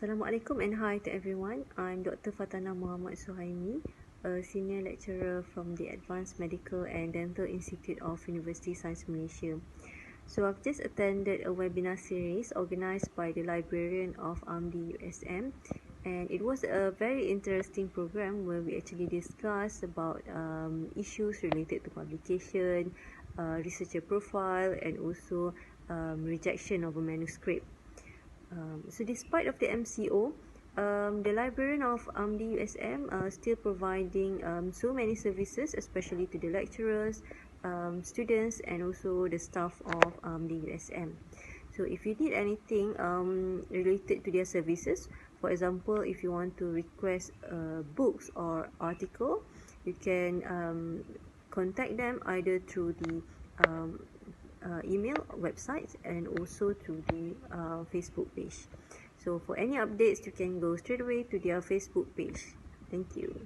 Assalamualaikum and hi to everyone. I'm Dr Fatanah Mohamad Suhaimi, a senior lecturer from the Advanced Medical and Dental Institute of University Science Malaysia. So I've just attended a webinar series organised by the librarian of AMDI USM, and it was a very interesting program where we actually discussed about issues related to publication, researcher profile, and also rejection of a manuscript. So despite of the MCO, the librarian of AMDI USM still providing so many services, especially to the lecturers, students, and also the staff of AMDI USM. So if you need anything related to their services, for example, if you want to request books or article, you can contact them either through the email, websites, and also to the Facebook page. So for any updates, you can go straight away to their Facebook page. Thank you.